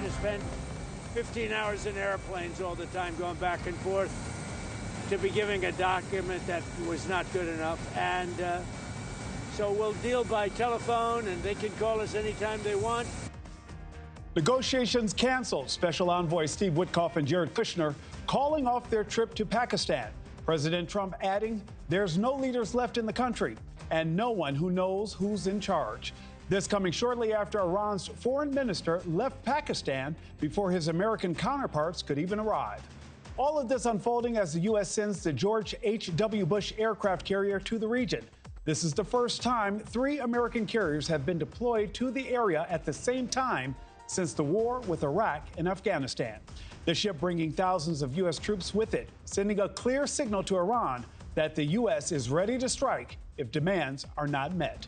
to spend 15 hours in airplanes all the time going back and forth to be giving a document that was not good enough. And so we'll deal by telephone, and they can call us anytime they want. Negotiations canceled. Special Envoy Steve Witkoff and Jared Kushner calling off their trip to Pakistan. President Trump adding, there's no leaders left in the country and no one who knows who's in charge. This coming shortly after Iran's foreign minister left Pakistan before his American counterparts could even arrive. All of this unfolding as the U.S. sends the George H.W. Bush aircraft carrier to the region. This is the first time 3 American carriers have been deployed to the area at the same time since the war with Iraq and Afghanistan. The ship bringing thousands of U.S. troops with it, sending a clear signal to Iran that the U.S. is ready to strike if demands are not met.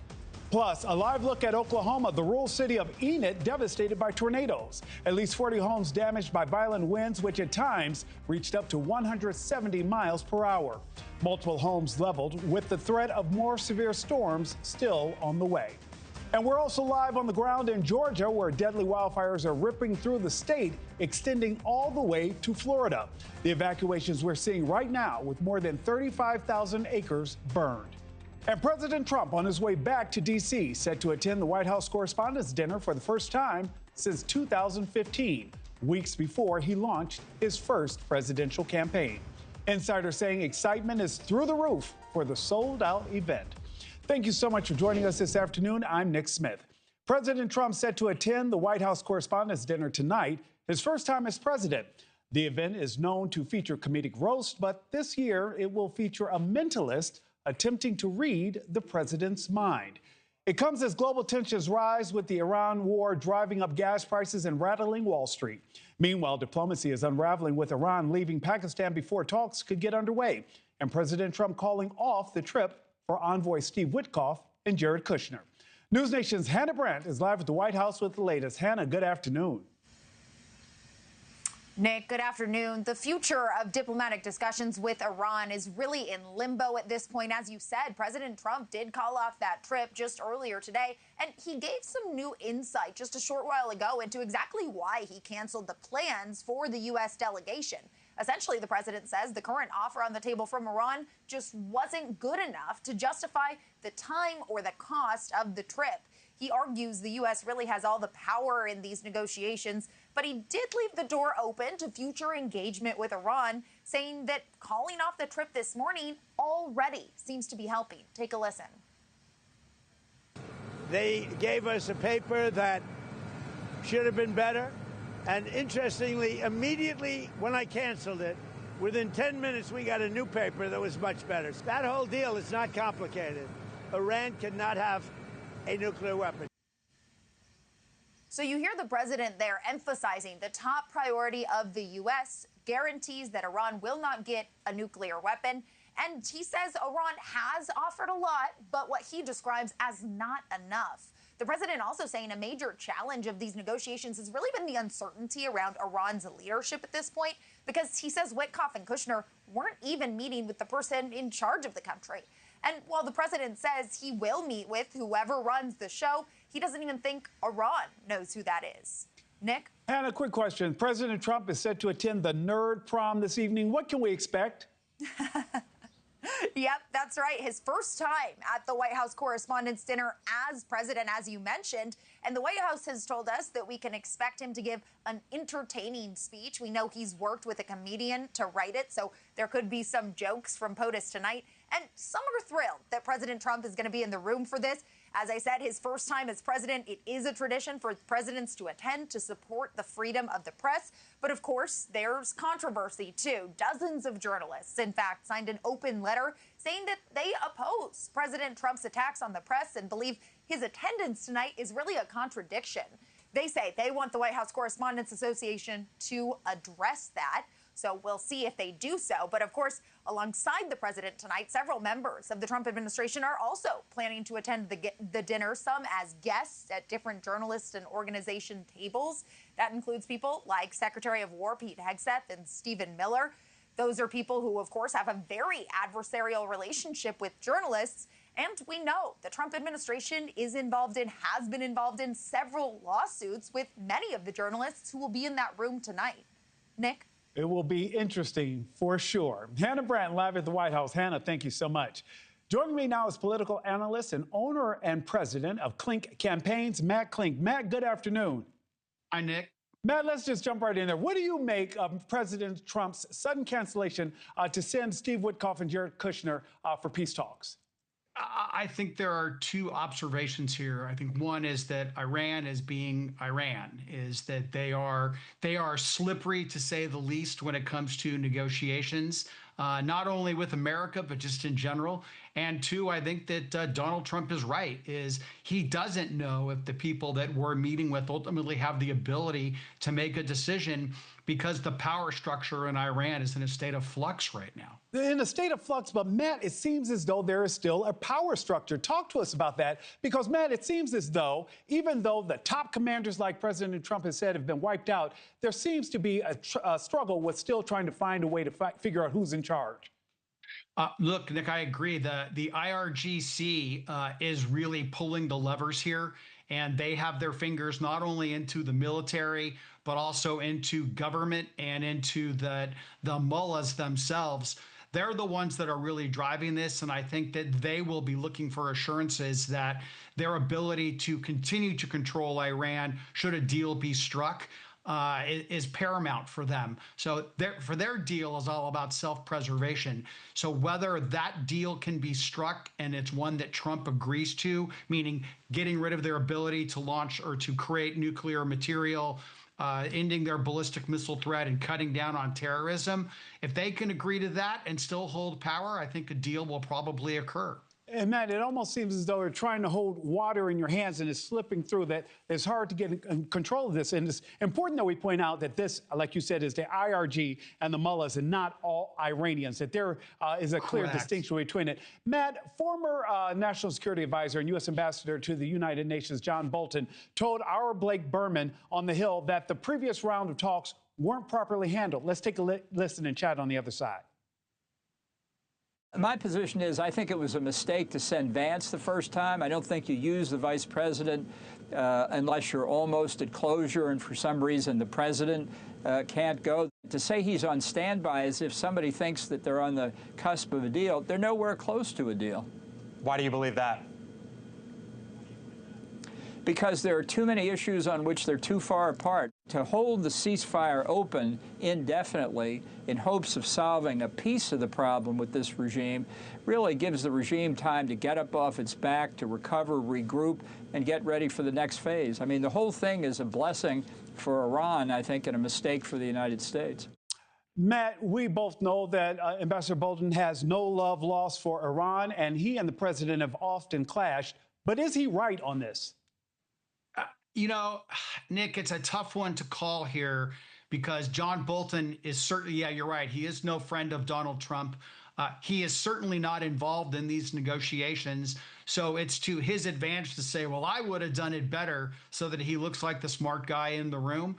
Plus, a live look at Oklahoma, the rural city of Enid devastated by tornadoes. At least 40 homes damaged by violent winds, which at times reached up to 170 miles per hour. Multiple homes leveled with the threat of more severe storms still on the way. And we're also live on the ground in Georgia, where deadly wildfires are ripping through the state, extending all the way to Florida. The evacuations we're seeing right now, with more than 35,000 acres burned. And President Trump on his way back to D.C., set to attend the White House Correspondents' Dinner for the first time since 2015, weeks before he launched his first presidential campaign. Insiders saying excitement is through the roof for the sold-out event. Thank you so much for joining us this afternoon. I'm Nick Smith. President Trump set to attend the White House Correspondents' Dinner tonight, his first time as president. The event is known to feature comedic roast, but this year it will feature a mentalist attempting to read the president's mind. It comes as global tensions rise, with the Iran war driving up gas prices and rattling Wall Street. Meanwhile, diplomacy is unraveling, with Iran leaving Pakistan before talks could get underway, and President Trump calling off the trip for Envoy Steve Witkoff and Jared Kushner. NewsNation's Hannah Brandt is live at the White House with the latest. Hannah, good afternoon. Nick, good afternoon. The future of diplomatic discussions with Iran is really in limbo at this point. As you said, President Trump did call off that trip just earlier today, and he gave some new insight just a short while ago into exactly why he canceled the plans for the U.S. delegation. Essentially, the president says the current offer on the table from Iran just wasn't good enough to justify the time or the cost of the trip. He argues the U.S. really has all the power in these negotiations, but he did leave the door open to future engagement with Iran, saying that calling off the trip this morning already seems to be helping. Take a listen. They gave us a paper that should have been better. And interestingly, immediately when I canceled it, within 10 minutes, we got a new paper that was much better. That whole deal is not complicated. Iran cannot have a nuclear weapon. So you hear the president there emphasizing the top priority of the U.S. guarantees that Iran will not get a nuclear weapon. And he says Iran has offered a lot, but what he describes as not enough. The president also saying a major challenge of these negotiations has really been the uncertainty around Iran's leadership at this point, because he says Witkoff and Kushner weren't even meeting with the person in charge of the country. And while the president says he will meet with whoever runs the show, he doesn't even think Iran knows who that is. Nick? And a quick question. President Trump is set to attend the Nerd Prom this evening. What can we expect? Yep, that's right. His first time at the White House Correspondents' Dinner as president, as you mentioned. And the White House has told us that we can expect him to give an entertaining speech. We know he's worked with a comedian to write it, so there could be some jokes from POTUS tonight. And some are thrilled that President Trump is going to be in the room for this. As I said, his first time as president, it is a tradition for presidents to attend to support the freedom of the press. But of course, there's controversy, too. Dozens of journalists, in fact, signed an open letter saying that they oppose President Trump's attacks on the press and believe his attendance tonight is really a contradiction. They say they want the White House Correspondents Association to address that. So we'll see if they do so. But of course, alongside the president tonight, several members of the Trump administration are also planning to attend the dinner, some as guests at different journalist and organization tables. That includes people like Secretary of War Pete Hegseth and Stephen Miller. Those are people who, of course, have a very adversarial relationship with journalists. And we know the Trump administration is involved in, has been involved in several lawsuits with many of the journalists who will be in that room tonight. Nick? It will be interesting for sure. Hannah Brandt, live at the White House. Hannah, thank you so much. Joining me now is political analyst and owner and president of Klink Campaigns, Matt Klink. Matt, good afternoon. Hi, Nick. Matt, let's just jump right in there. What do you make of President Trump's sudden cancellation to send Steve Witkoff and Jared Kushner for peace talks? I think there are two observations here. I think one is that Iran is being Iran, is that they are slippery, to say the least, when it comes to negotiations, not only with America, but just in general. And two, I think that Donald Trump is right, is he doesn't know if the people that we're meeting with ultimately have the ability to make a decision, because the power structure in Iran is in a state of flux right now. In a state of flux, but Matt, it seems as though there is still a power structure. Talk to us about that, because Matt, it seems as though, even though the top commanders like President Trump has said have been wiped out, there seems to be a struggle with still trying to find a way to figure out who's in charge. Look, Nick, I agree. The IRGC is really pulling the levers here, and they have their fingers not only into the military, but also into government and into the mullahs themselves. They're the ones that are really driving this, and I think that they will be looking for assurances that their ability to continue to control Iran, should a deal be struck, is paramount for them. So for their deal is all about self-preservation. So whether that deal can be struck and it's one that Trump agrees to, meaning getting rid of their ability to launch or to create nuclear material, ending their ballistic missile threat and cutting down on terrorism, if they can agree to that and still hold power, I think a deal will probably occur. And Matt, it almost seems as though they're trying to hold water in your hands and it's slipping through, that it's hard to get in control of this. And it's important that we point out that this, like you said, is the IRG and the mullahs and not all Iranians, that there is a clear distinction between it. Matt, former National Security Advisor and U.S. Ambassador to the United Nations, John Bolton, told our Blake Berman on the Hill that the previous round of talks weren't properly handled. Let's take a listen and chat on the other side. My position is I think it was a mistake to send Vance the first time. I don't think you use the vice president unless you're almost at closure and for some reason the president can't go. To say he's on standby as if somebody thinks that they're on the cusp of a deal, they're nowhere close to a deal. Why do you believe that? Because there are too many issues on which they're too far apart. To hold the ceasefire open indefinitely in hopes of solving a piece of the problem with this regime really gives the regime time to get up off its back, to recover, regroup, and get ready for the next phase. I mean, the whole thing is a blessing for Iran, I think, and a mistake for the United States. Matt, we both know that Ambassador Bolton has no love lost for Iran, and he and the president have often clashed. But is he right on this? You know, Nick, it's a tough one to call here because John Bolton is certainly, yeah, you're right. He is no friend of Donald Trump. He is certainly not involved in these negotiations. So it's to his advantage to say, well, I would have done it better so that he looks like the smart guy in the room.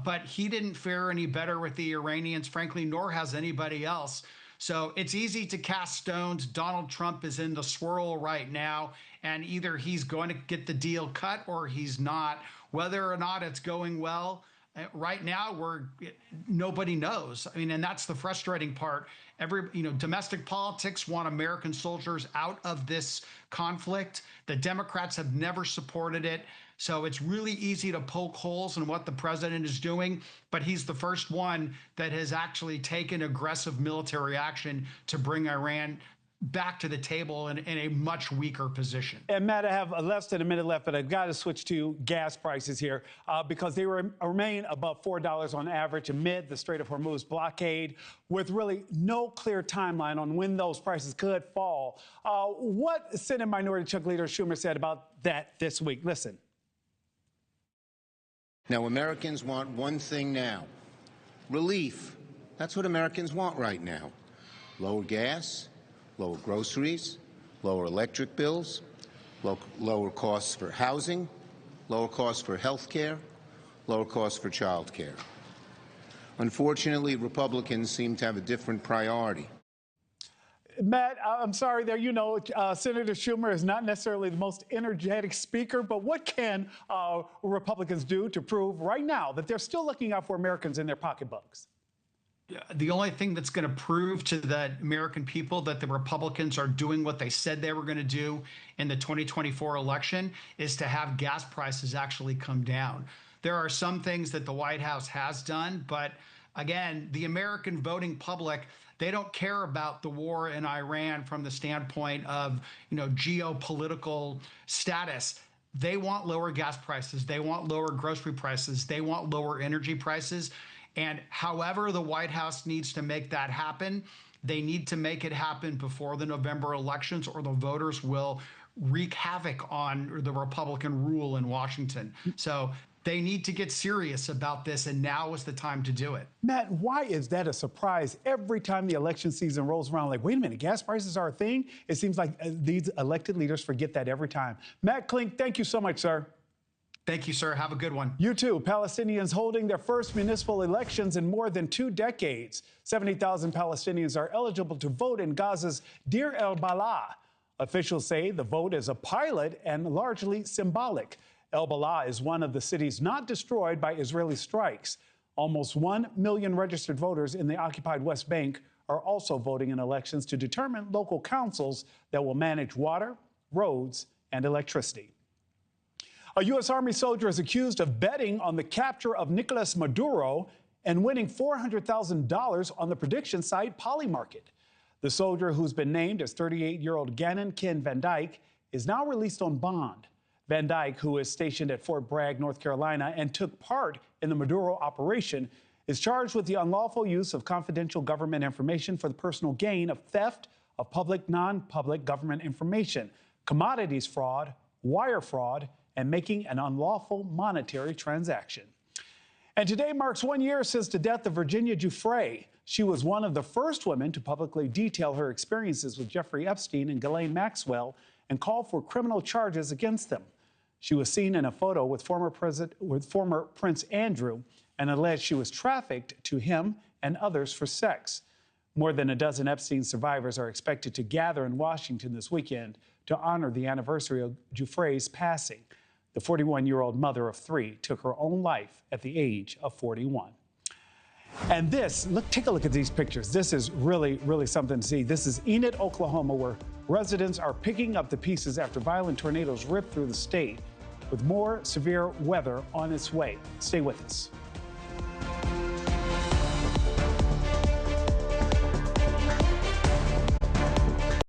But he didn't fare any better with the Iranians, frankly, nor has anybody else. So it's easy to cast stones. Donald Trump is in the swirl right now, and either he's going to get the deal cut or he's not. Whether or not it's going well, right now, nobody knows. I mean, and that's the frustrating part. Domestic politics want American soldiers out of this conflict. The Democrats have never supported it. So it's really easy to poke holes in what the president is doing, but he's the first one that has actually taken aggressive military action to bring Iran back to the table in a much weaker position. And Matt, I have less than a minute left, but I've got to switch to gas prices here because they remain above $4 on average amid the Strait of Hormuz blockade, with really no clear timeline on when those prices could fall. What Senate Minority Chuck Leader Schumer said about that this week. Listen. Now, Americans want one thing now: relief. That's what Americans want right now. Lower gas, lower groceries, lower electric bills, lower costs for housing, lower costs for health care, lower costs for child care. Unfortunately, Republicans seem to have a different priority. Matt, I'm sorry there. Senator Schumer is not necessarily the most energetic speaker, but what can Republicans do to prove right now that they're still looking out for Americans in their pocketbooks? The only thing that's going to prove to the American people that the Republicans are doing what they said they were going to do in the 2024 election is to have gas prices actually come down. There are some things that the White House has done, but again, the American voting public, they don't care about the war in Iran from the standpoint of, geopolitical status. They want lower gas prices. They want lower grocery prices. They want lower energy prices. And however the White House needs to make that happen, they need to make it happen before the November elections, or the voters will wreak havoc on the Republican rule in Washington. So they need to get serious about this, and now is the time to do it. Matt, why is that a surprise every time the election season rolls around? Like, wait a minute, gas prices are a thing? It seems like these elected leaders forget that every time. Matt Klink, thank you so much, sir. Thank you, sir. Have a good one. You too. Palestinians holding their first municipal elections in more than 2 decades. 70,000 Palestinians are eligible to vote in Gaza's Deir el-Balah. Officials say the vote is a pilot and largely symbolic. El-Balah is one of the cities not destroyed by Israeli strikes. Almost 1 million registered voters in the occupied West Bank are also voting in elections to determine local councils that will manage water, roads, and electricity. A U.S. Army soldier is accused of betting on the capture of Nicolas Maduro and winning $400,000 on the prediction site Polymarket. The soldier, who's been named as 38-year-old Gannon Ken Van Dyke, is now released on bond. Van Dyke, who is stationed at Fort Bragg, North Carolina, and took part in the Maduro operation, is charged with the unlawful use of confidential government information for the personal gain of theft of public, non-public government information, commodities fraud, wire fraud, and making an unlawful monetary transaction. And today marks 1 year since the death of Virginia Giuffre. She was one of the first women to publicly detail her experiences with Jeffrey Epstein and Ghislaine Maxwell and call for criminal charges against them. She was seen in a photo with former Prince Andrew and alleged she was trafficked to him and others for sex. More than a dozen Epstein survivors are expected to gather in Washington this weekend to honor the anniversary of Giuffre's passing. The 41-year-old mother of 3 took her own life at the age of 41. And this, take a look at these pictures. This is really, really something to see. This is Enid, Oklahoma, where residents are picking up the pieces after violent tornadoes ripped through the state, with more severe weather on its way. Stay with us.